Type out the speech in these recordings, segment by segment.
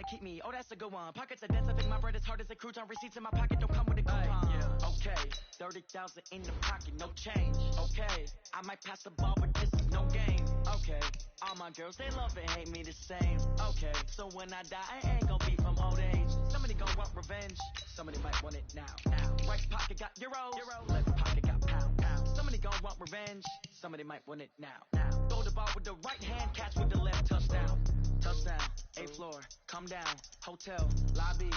to keep me. Oh, that's a good one. Pockets are dense. I think my bread is hard as a crouton. Receipts in my pocket don't come with a coupon. Okay, 30,000 in the pocket, no change. Okay, I might pass the ball, but this is no game. Okay, all my girls, they love and hate me the same. Okay, so when I die, I ain't gonna be from old age. Somebody gonna want revenge. Somebody might want it now. Right pocket got euro. Left pocket got pound. Somebody gonna want revenge. Somebody might want it now. Throw the ball with the right hand, catch with the left, touchdown. Touchdown, 8th floor, come down, hotel, lobby.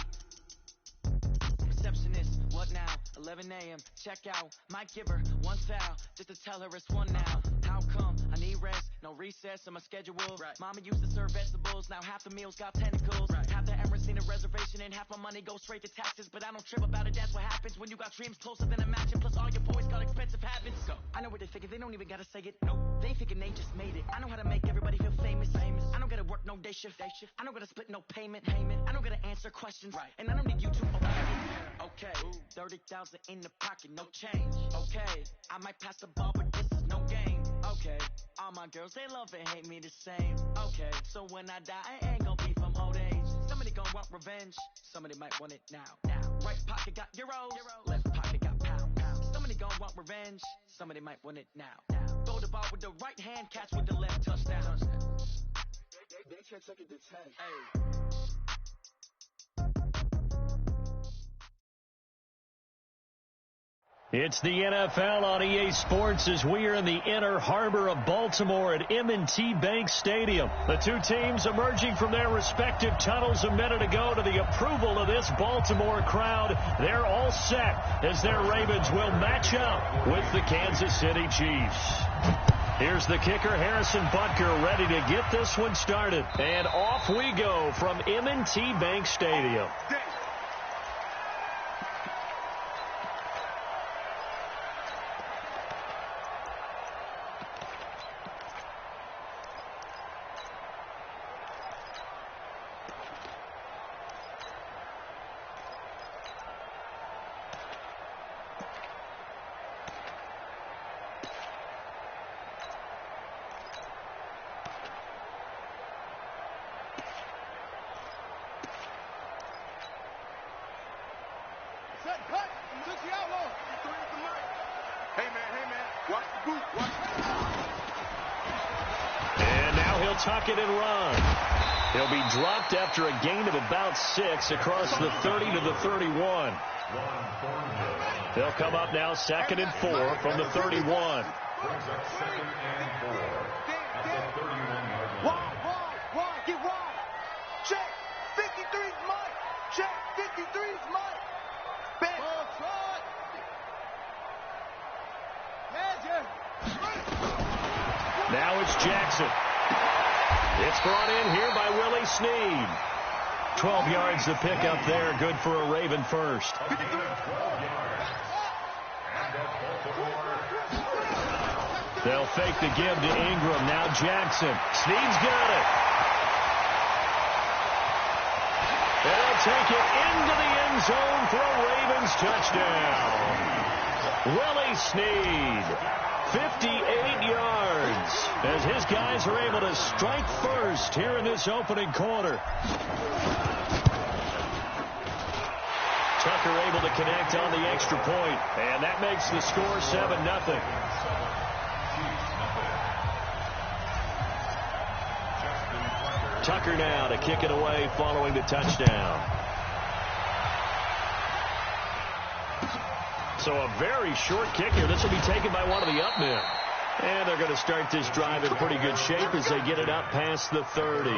Receptionist, what now? 11 a.m., check out. Might give her one foul, just to tell her it's one now. How come? I need rest, no recess in my schedule. Right. Mama used to serve vegetables, now half the meals got tentacles. Right. Half the Emirates need a reservation and half my money goes straight to taxes. But I don't trip about it, that's what happens when you got dreams closer than a mansion. Plus all your boys got expensive habits. Go. I know what they figure, they don't even gotta say it. Nope. They thinking they just made it. I know how to make everybody feel famous. I don't gotta work no day shift. I don't gotta split no payment. I don't gotta answer questions. Right. And I don't need you to obey it. Okay, 30,000 in the pocket, no change. Okay, I might pass the ball, but this is no game. Okay, all my girls, they love and hate me the same. Okay, so when I die, I ain't gonna be from old age. Somebody gonna want revenge. Somebody might want it now. Right pocket got euros. Left pocket got pound. Somebody gonna want revenge. Somebody might want it now. Throw the ball with the right hand, catch with the left, touchdown. They can't take it to 10. Hey. It's the NFL on EA Sports as we are in the inner harbor of Baltimore at M&T Bank Stadium. The two teams emerging from their respective tunnels a minute ago to the approval of this Baltimore crowd. They're all set as their Ravens will match up with the Kansas City Chiefs. Here's the kicker, Harrison Butker, ready to get this one started. And off we go from M&T Bank Stadium. And now he'll tuck it and run. He'll be dropped after a gain of about 6 across the 30 to the 31. They'll come up now 2nd and 4 from the 31. Wide. Get wide. Check. 53's Mike. Check. 53's Mike. Back. Now it's Jackson. It's brought in here by Willie Snead. 12 yards to pick up there. Good for a Raven first. They'll fake the give to Ingram. Now Jackson. Snead's got it. They'll take it into the end zone for a Ravens touchdown. Willie Snead. 58 yards as his guys are able to strike first here in this opening quarter. Tucker able to connect on the extra point, and that makes the score 7-0. Tucker now to kick it away following the touchdown. So a very short kick here. This will be taken by one of the up men. And they're going to start this drive in pretty good shape as they get it up past the 30.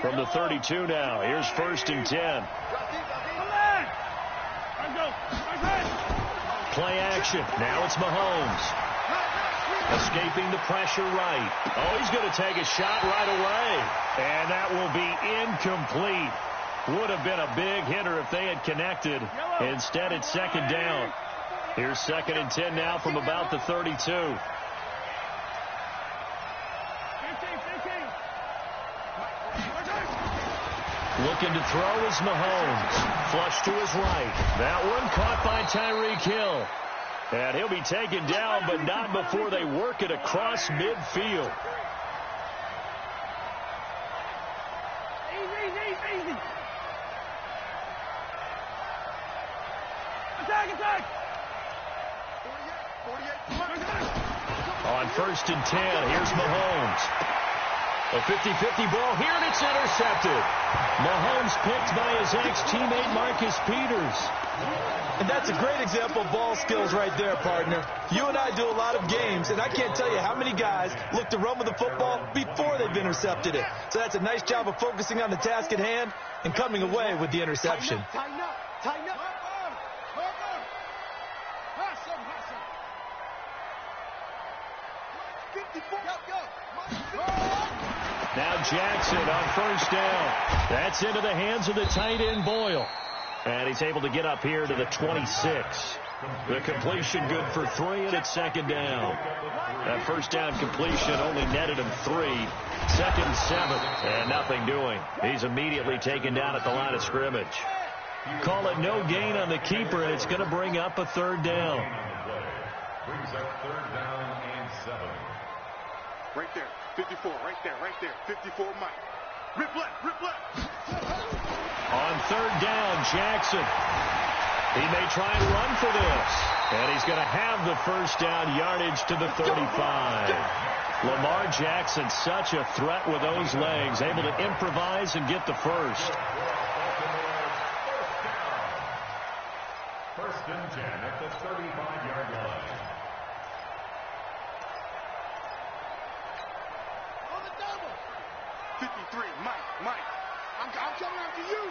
From the 32 now, here's 1st and 10. Play action. Now it's Mahomes. Escaping the pressure right. Oh, he's going to take a shot right away. And that will be incomplete. Would have been a big hitter if they had connected. Instead, it's 2nd down. Here's 2nd and 10 now from about the 32. Looking to throw is Mahomes. Flush to his right. That one caught by Tyreek Hill. And he'll be taken down, but not before they work it across midfield. Easy. Attack. 48. On 1st and 10, here's Mahomes. A 50-50 ball here, and it's intercepted. Mahomes picked by his ex-teammate Marcus Peters. And that's a great example of ball skills right there, partner. You and I do a lot of games, and I can't tell you how many guys look to run with the football before they've intercepted it. So that's a nice job of focusing on the task at hand and coming away with the interception. Tighten up. Now Jackson on 1st down. That's into the hands of the tight end Boyle. And he's able to get up here to the 26. The completion good for 3, and it's 2nd down. That 1st down completion only netted him 3. 2nd and 7, and nothing doing. He's immediately taken down at the line of scrimmage. Call it no gain on the keeper, and it's going to bring up a 3rd down. Brings up 3rd down and 7. Right there. 54. Right there. 54, Mike. Rip left. On 3rd down, Jackson. He may try and run for this. And he's going to have the 1st down yardage to the 35. Lamar Jackson, such a threat with those legs, able to improvise and get the first. 1st and 10 at the 35-yard line. On the double. 53, Mike. I'm coming after you.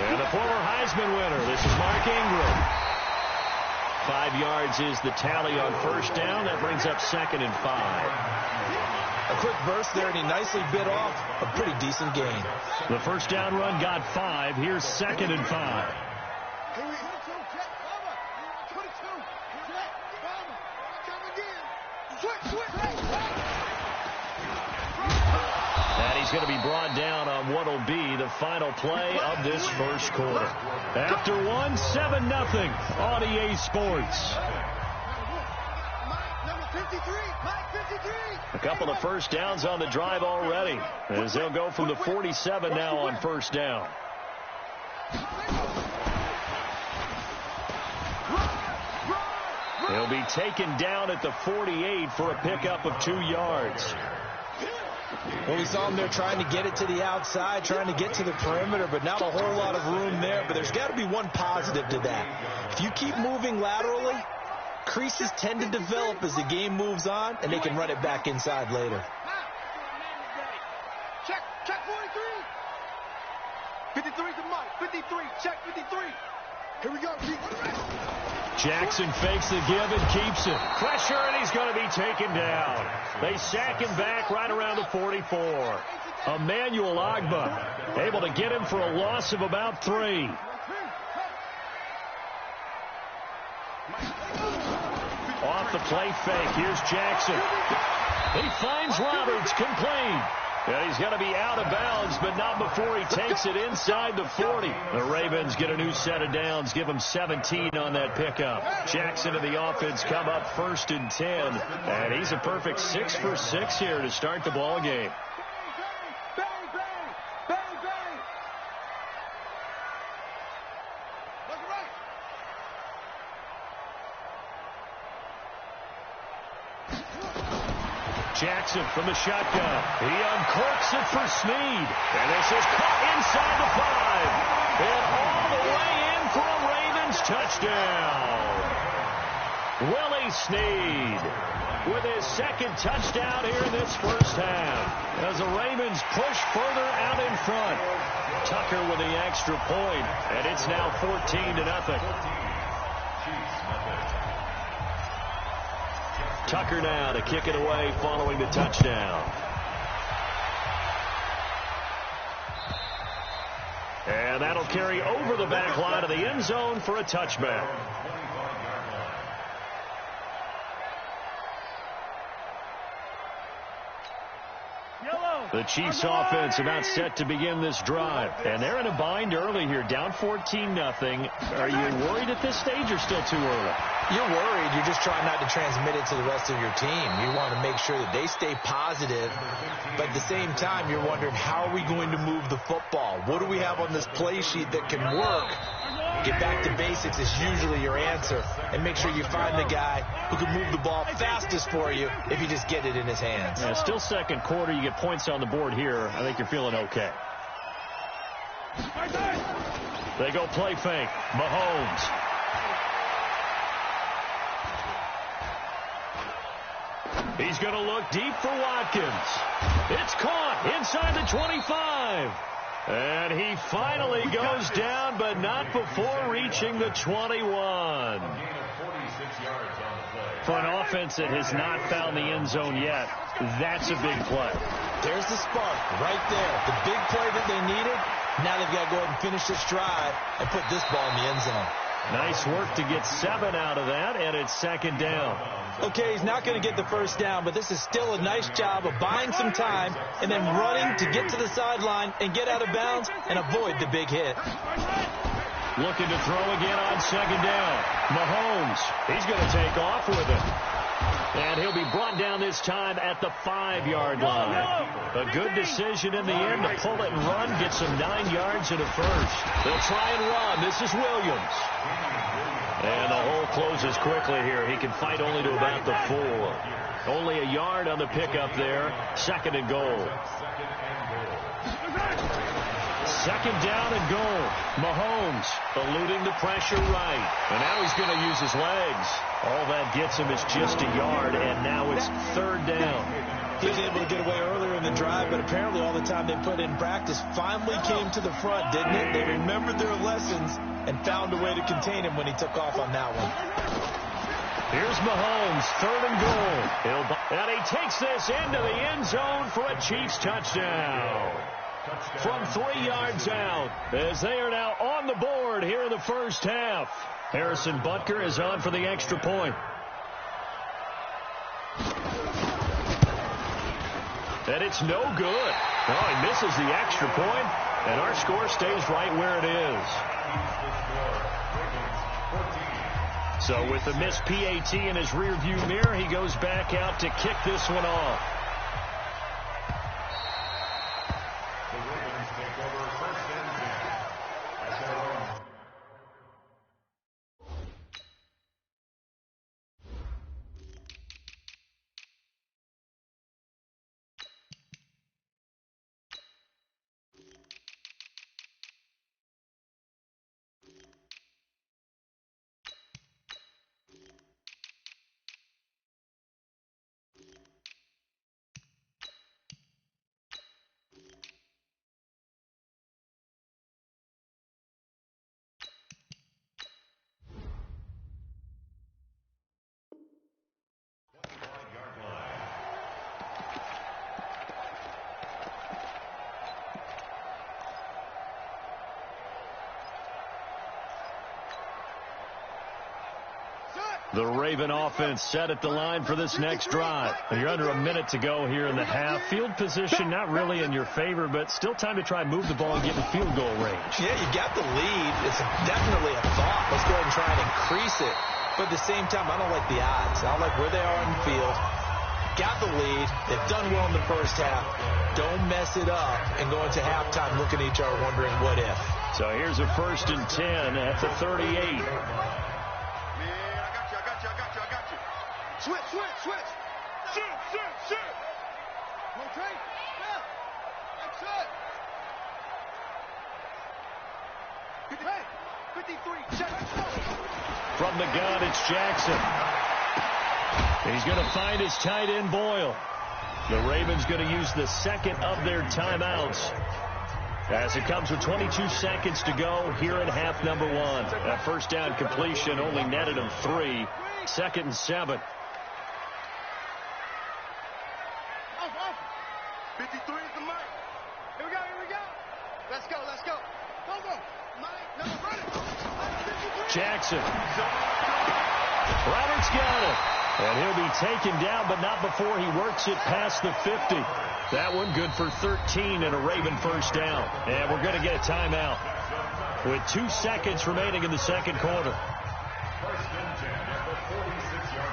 And the former Heisman winner, this is Mark Ingram. 5 yards is the tally on 1st down. That brings up 2nd and 5. A quick burst there, and he nicely bit off a pretty decent gain. The 1st down run got 5. Here's 2nd and 5. And he's going to be brought down on what will be the final play of this 1st quarter. After 1, 7-0 on EA Sports. A couple of 1st downs on the drive already, as they'll go from the 47 now on 1st down. He'll be taken down at the 48 for a pickup of 2 yards. Well, we saw him there trying to get it to the outside, trying to get to the perimeter, but not a whole lot of room there. But there's got to be one positive to that. If you keep moving laterally, creases tend to develop as the game moves on, and they can run it back inside later. Check 43. 53 to Mike. 53. Check 53. Here we go. Jackson fakes the give and keeps it. Pressure, and he's going to be taken down. They sack him back right around the 44. Emmanuel Agba able to get him for a loss of about 3. Off the play fake. Here's Jackson. He finds Roberts, complete. And he's going to be out of bounds, but not before he takes it inside the 40. The Ravens get a new set of downs, give him 17 on that pickup. Jackson and the offense come up 1st and 10. And he's a perfect 6 for 6 here to start the ball game. Jackson from the shotgun. He uncorks it for Snead. And this is caught inside the 5. And all the way in for a Ravens touchdown. Willie Snead with his 2nd touchdown here in this 1st half. As the Ravens push further out in front. Tucker with the extra point. And it's now 14-0. Tucker now to kick it away following the touchdown. And that'll carry over the back line of the end zone for a touchback. The Chiefs offense about set to begin this drive. And they're in a bind early here, down 14-0. Are you worried at this stage or still too early? You're worried. You're just trying not to transmit it to the rest of your team. You want to make sure that they stay positive. But at the same time, you're wondering, how are we going to move the football? What do we have on this play sheet that can work? Get back to basics is usually your answer. And make sure you find the guy who can move the ball fastest for you if you just get it in his hands. Yeah, still second quarter. You get points on the board here. I think you're feeling okay. They go play fake. Mahomes. He's going to look deep for Watkins. It's caught inside the 25. And he finally goes down, but not before reaching the 21. For an offense that has not found the end zone yet, that's a big play. There's the spark right there. The big play that they needed. Now they've got to go ahead and finish this drive and put this ball in the end zone. Nice work to get 7 out of that, and it's second down. Okay, he's not going to get the first down, but this is still a nice job of buying some time and then running to get to the sideline and get out of bounds and avoid the big hit. Looking to throw again on second down. Mahomes, he's going to take off with it. And he'll be brought down this time at the 5-yard line. A good decision in the end to pull it and run, get some 9 yards and a first. They'll try and run. This is Williams. And the hole closes quickly here. He can fight only to about the 4. Only a yard on the pickup there. Second and goal. Second down and goal. Mahomes eluding the pressure right. And now he's going to use his legs. All that gets him is just a yard, and now it's third down. He was able to get away earlier in the drive, but apparently all the time they put in practice finally came to the front, didn't it? They remembered their lessons and found a way to contain him when he took off on that one. Here's Mahomes, third and goal. And he takes this into the end zone for a Chiefs touchdown. From 3 yards out, as they are now on the board here in the first half. Harrison Butker is on for the extra point. And it's no good. Oh, he misses the extra point, and our score stays right where it is. So with the missed PAT in his rearview mirror, he goes back out to kick this one off. The Raven offense set at the line for this next drive. And you're under a minute to go here in the half. Field position not really in your favor, but still time to try and move the ball and get in field goal range. Yeah, you got the lead. It's definitely a thought. Let's go ahead and try and increase it. But at the same time, I don't like the odds. I don't like where they are in the field. Got the lead. They've done well in the first half. Don't mess it up and go into halftime looking at each other wondering what if. So here's a 1st and 10 at the 38. Switch. Shoot. Okay. Yeah. That's it. Hey, 53. Check. From the gun, it's Jackson. He's going to find his tight end, Boyle. The Ravens going to use the second of their timeouts as it comes with 22 seconds to go here in half number 1. That first down completion only netted him 3. 2nd and 7. 53 is the mic. Here we go. Let's go. Go. Mike, no, run it. Jackson. Roberts got it. And he'll be taken down, but not before he works it past the 50. That one good for 13 and a Raven first down. And we're going to get a timeout with 2 seconds remaining in the second quarter. First and 10 at the 46-yard line.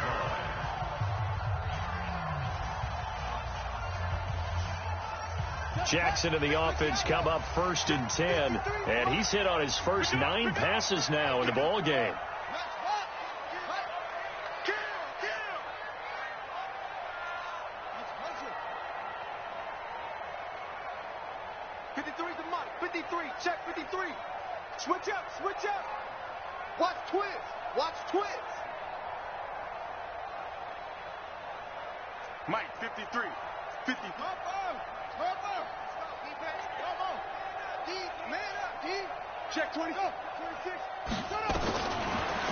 Jackson and the offense come up first and 10. And he's hit on his first 9 passes now in the ball game. 53 to Mike. 53. Check 53. Switch up. Switch up. Watch twins. Watch twins. Mike, 53. 50. Check 20. 26. Shut up.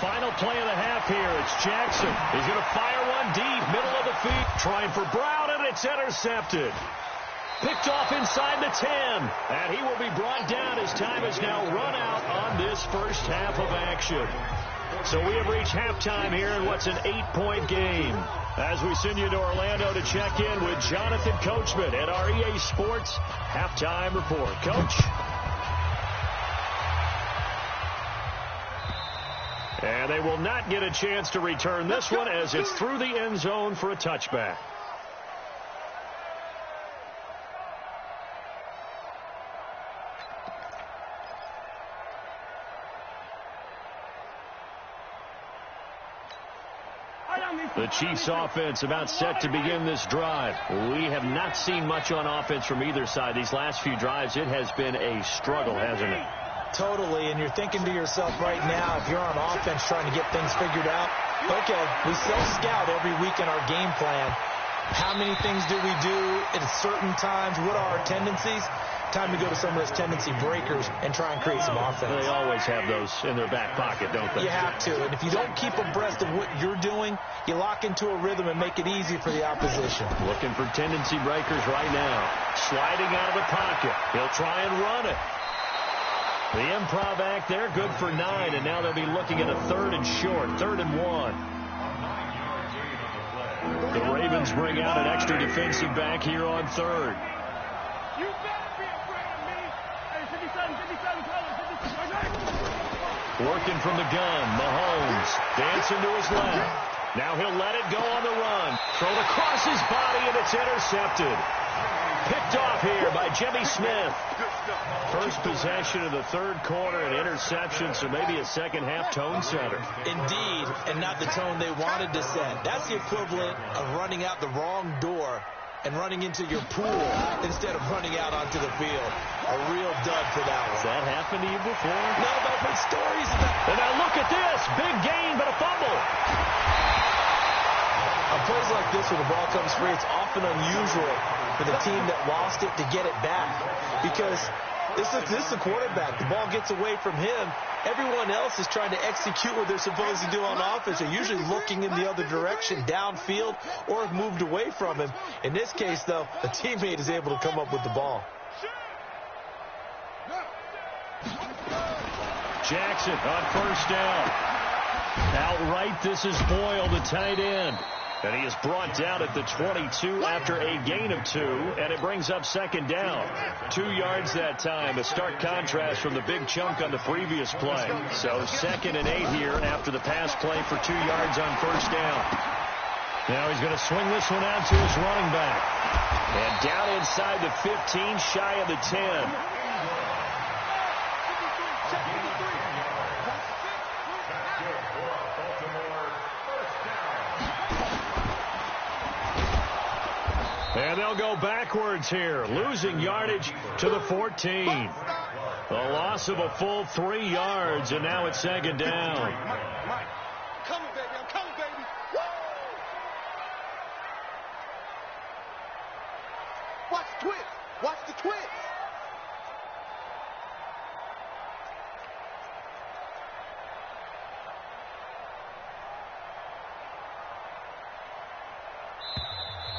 Final play of the half here. It's Jackson. He's going to fire one deep, middle of the feet, trying for Brown, and it's intercepted. Picked off inside the 10, and he will be brought down as time has now run out on this first half of action. So we have reached halftime here in what's an 8-point game. As we send you to Orlando to check in with Jonathan Coachman at our EA Sports Halftime Report. Coach? And they will not get a chance to return this one as it's through the end zone for a touchback. The Chiefs offense about set to begin this drive. We have not seen much on offense from either side. These last few drives, it has been a struggle, hasn't it? Totally, and you're thinking to yourself right now, if you're on offense trying to get things figured out, okay, we self-scout every week in our game plan. How many things do we do at certain times? What are our tendencies? Time to go to some of those tendency breakers and try and create some offense. They always have those in their back pocket, don't they? You have to, and if you don't keep abreast of what you're doing, you lock into a rhythm and make it easy for the opposition. Looking for tendency breakers right now. Sliding out of the pocket. He'll try and run it. The improv act there, good for 9, and now they'll be looking at a 3rd and short, 3rd and 1. The Ravens bring out an extra defensive back here on 3rd. You better be afraid of me. Hey, 57, 57, 57. Working from the gun, Mahomes dancing to his left. Now he'll let it go on the run. Thrown across his body, and it's intercepted. Picked off here by Jimmy Smith. First possession of the 3rd quarter, an interception, so maybe a second-half tone setter. Indeed, and not the tone they wanted to set. That's the equivalent of running out the wrong door and running into your pool instead of running out onto the field. A real dud for that one. Has that happened to you before? No, but I've heard stories about it. And now look at this. Big gain, but a fumble. On plays like this where the ball comes free, it's often unusual for the team that lost it to get it back. Because this is the quarterback. The ball gets away from him. Everyone else is trying to execute what they're supposed to do on offense. They're usually looking in the other direction, downfield, or have moved away from him. In this case, though, a teammate is able to come up with the ball. Jackson on first down. Outright, this is Boyle, the tight end. And he is brought down at the 22 after a gain of 2, and it brings up second down. 2 yards that time, a stark contrast from the big chunk on the previous play. So 2nd and 8 here after the pass play for 2 yards on first down. Now he's going to swing this one out to his running back. And down inside the 15, shy of the 10. And they'll go backwards here, losing yardage to the 14. A loss of a full 3 yards, and now it's second down. Mike, I'm coming, baby. I'm coming, baby. Woo! Watch the twins. Watch the twins.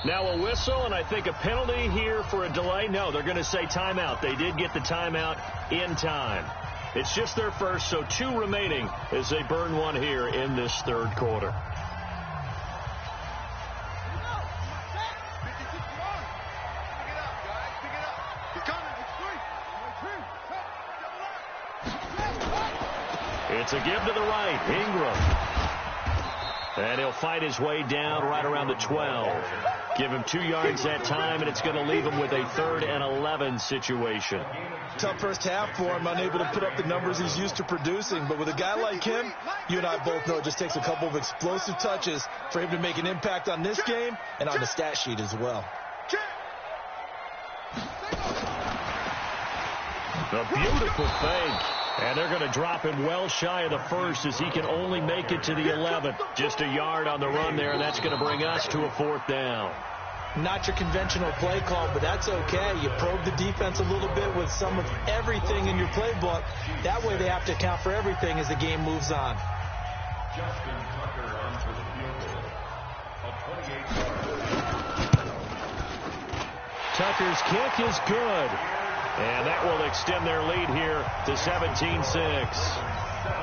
Now a whistle, and I think a penalty here for a delay. No, they're going to say timeout. They did get the timeout in time. It's just their first, so 2 remaining as they burn one here in this 3rd quarter. It's a give to the right. Ingram. And he'll fight his way down right around the 12. Give him 2 yards that time, and it's going to leave him with a 3rd and 11 situation. Tough first half for him, unable to put up the numbers he's used to producing. But with a guy like him, you and I both know it just takes a couple of explosive touches for him to make an impact on this game and on the stat sheet as well. The beautiful fake. And they're going to drop him well shy of the 1st as he can only make it to the 11th. Just a yard on the run there, and that's going to bring us to a 4th down. Not your conventional play call, but that's okay. You probe the defense a little bit with some of everything in your playbook. That way they have to account for everything as the game moves on. Justin Tucker onto the field goal. A 28-yard. Tucker's kick is good. And that will extend their lead here to 17-6.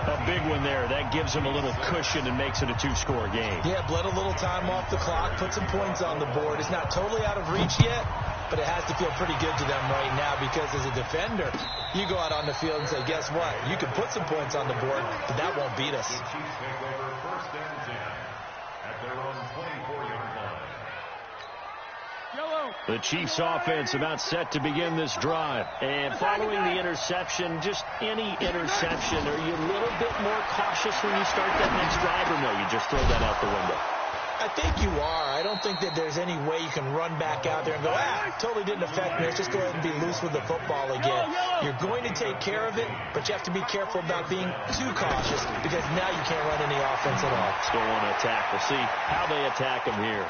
A big one there. That gives them a little cushion and makes it a 2-score game. Yeah, bled a little time off the clock, put some points on the board. It's not totally out of reach yet, but it has to feel pretty good to them right now because as a defender, you go out on the field and say, guess what? You can put some points on the board, but that won't beat us. The Chiefs take over 1st and 10 at their own 24-yard line. The Chiefs offense about set to begin this drive. And following the interception, just any interception, are you a little bit more cautious when you start that next drive, or no, you just throw that out the window? I think you are. I don't think that there's any way you can run back out there and go, totally didn't affect me. Let's just go ahead and be loose with the football again. You're going to take care of it, but you have to be careful about being too cautious because now you can't run any offense at all. Still want to attack. We'll see how they attack him here.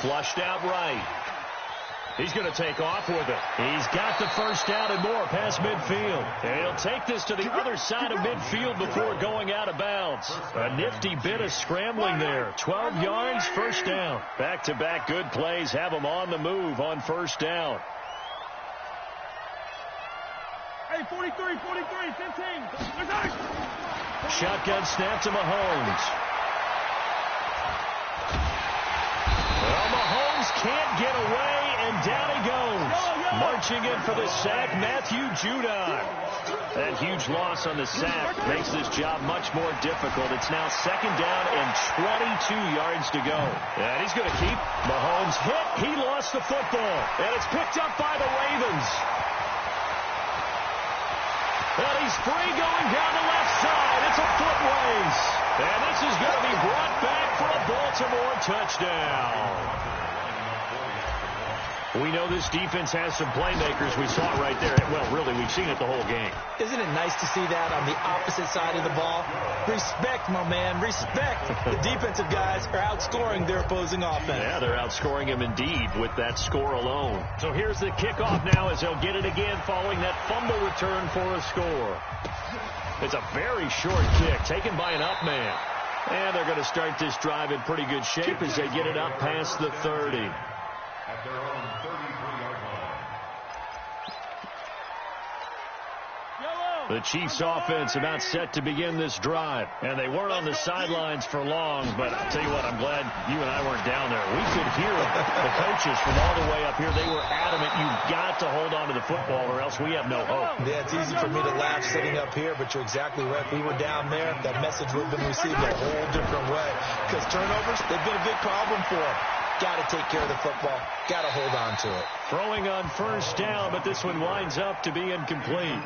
Flushed out right. He's going to take off with it. He's got the 1st down and more past midfield. And he'll take this to the other side of midfield before going out of bounds. A nifty bit of scrambling there. 12 yards, 1st down. Back-to-back good plays have him on the move on 1st down. Hey, 43, 15. Shotgun snap to Mahomes. Well, Mahomes can't get away, and down he goes. Marching in for the sack, Matthew Judon. That huge loss on the sack makes this job much more difficult. It's now 2nd down and 22 yards to go. And he's going to keep. Mahomes hit. He lost the football. And it's picked up by the Ravens. And he's free going down the left side. It's a foot race. And this is going to be brought back for a Baltimore touchdown. We know this defense has some playmakers. We saw it right there. Well, really, we've seen it the whole game. Isn't it nice to see that on the opposite side of the ball? Respect, my man, respect. The defensive guys are outscoring their opposing offense. Yeah, they're outscoring him indeed with that score alone. So here's the kickoff now as they'll get it again following that fumble return for a score. It's a very short kick taken by an up man. And they're going to start this drive in pretty good shape as they get it up past the 30. At their own 33-yard line. The Chiefs offense about set to begin this drive. And they weren't on the sidelines for long, but I'll tell you what, I'm glad you and I weren't down there. We could hear the coaches from all the way up here. They were adamant, you've got to hold on to the football or else we have no hope. Yeah, it's easy for me to laugh sitting up here, but you're exactly right. If we were down there, that message would have been received a whole different way. Because turnovers, they've been a big problem for them. Got to take care of the football. Got to hold on to it. Throwing on 1st down, but this one winds up to be incomplete.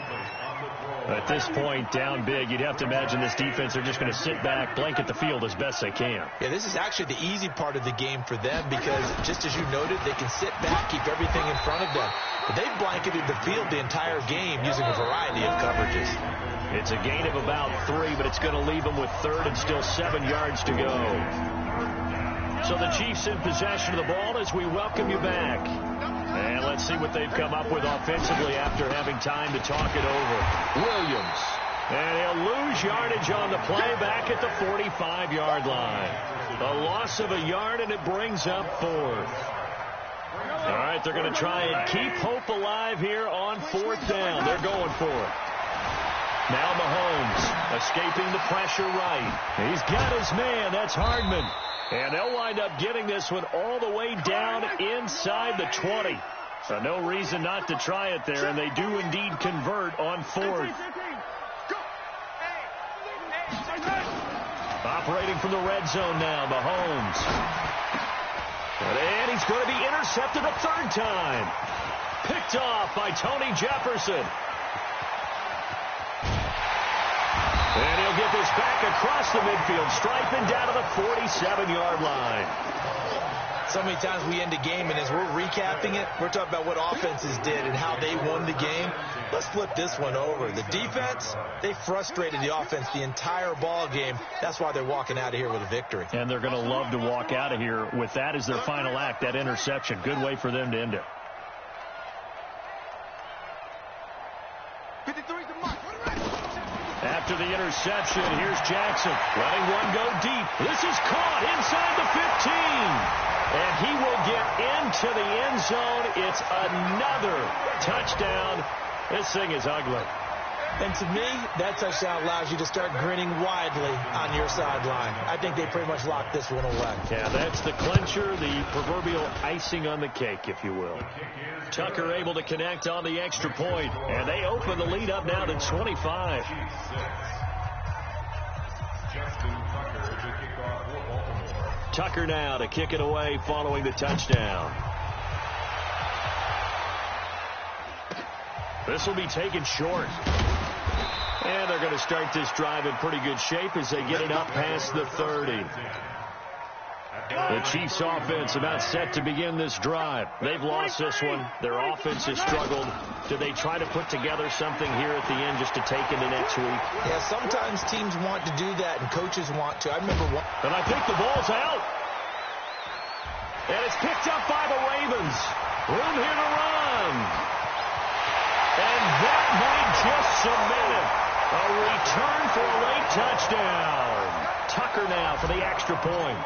At this point, down big, you'd have to imagine this defense are just going to sit back, blanket the field as best they can. Yeah, this is actually the easy part of the game for them because, just as you noted, they can sit back, keep everything in front of them. But they've blanketed the field the entire game using a variety of coverages. It's a gain of about 3, but it's going to leave them with 3rd and still 7 yards to go. So the Chiefs in possession of the ball as we welcome you back. And let's see what they've come up with offensively after having time to talk it over. Williams. And he'll lose yardage on the play back at the 45-yard line. A loss of a yard, and it brings up 4th. All right, they're going to try and keep hope alive here on 4th down. They're going for it. Now Mahomes escaping the pressure right. He's got his man. That's Hardman. And they'll wind up getting this one all the way down inside the 20. So no reason not to try it there, and they do indeed convert on 4th. Operating from the red zone now, Mahomes. And he's going to be intercepted a third time. Picked off by Tony Jefferson. And he'll get this back across the midfield stripe and down to the 47-yard line. So many times we end a game, and as we're recapping it, we're talking about what offenses did and how they won the game. Let's flip this one over. The defense, they frustrated the offense the entire ball game. That's why they're walking out of here with a victory. And they're going to love to walk out of here with that as their final act, that interception. Good way for them to end it. After the interception, here's Jackson letting one go deep. This is caught inside the 15. And he will get into the end zone. It's another touchdown. This thing is ugly. And to me, that touchdown allows you to start grinning widely on your sideline. I think they pretty much locked this one away. Yeah, that's the clincher, the proverbial icing on the cake, if you will. Tucker able to connect on the extra point, and they open the lead up now to 25. Tucker now to kick it away following the touchdown. This will be taken short. And they're going to start this drive in pretty good shape as they get it up past the 30. The Chiefs offense about set to begin this drive. They've lost this one. Their offense has struggled. Do they try to put together something here at the end just to take into next week? Yeah, sometimes teams want to do that and coaches want to. I remember one. And I think the ball's out. And it's picked up by the Ravens. Room here to run. And that might just cement it. A return for a late touchdown. Tucker now for the extra point.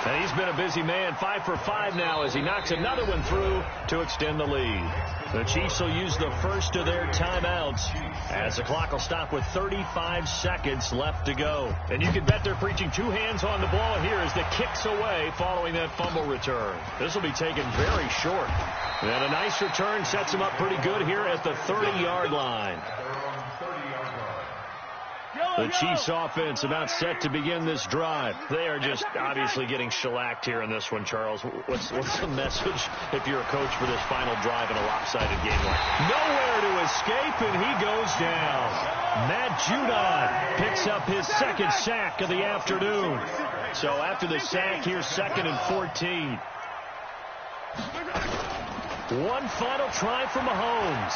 And he's been a busy man, 5 for 5 now as he knocks another one through to extend the lead. The Chiefs will use the first of their timeouts as the clock will stop with 35 seconds left to go. And you can bet they're preaching two hands on the ball here as the kick's away following that fumble return. This will be taken very short. And a nice return sets him up pretty good here at the 30-yard line. The Chiefs offense about set to begin this drive. They are just obviously getting shellacked here in this one, Charles. What's the message if you're a coach for this final drive in a lopsided game like that? Nowhere to escape, and he goes down. Matt Judon picks up his second sack of the afternoon. So after the sack, here's 2nd and 14. One final try for Mahomes.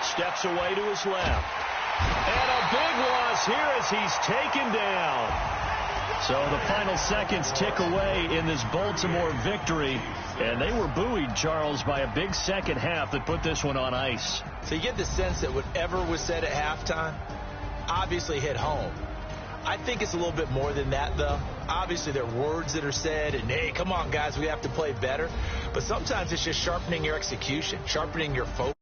Steps away to his left. And a big loss here as he's taken down. So the final seconds tick away in this Baltimore victory. And they were buoyed, Charles, by a big second half that put this one on ice. So you get the sense that whatever was said at halftime obviously hit home. I think it's a little bit more than that, though. Obviously, there are words that are said, and, hey, come on, guys, we have to play better. But sometimes it's just sharpening your execution, sharpening your focus.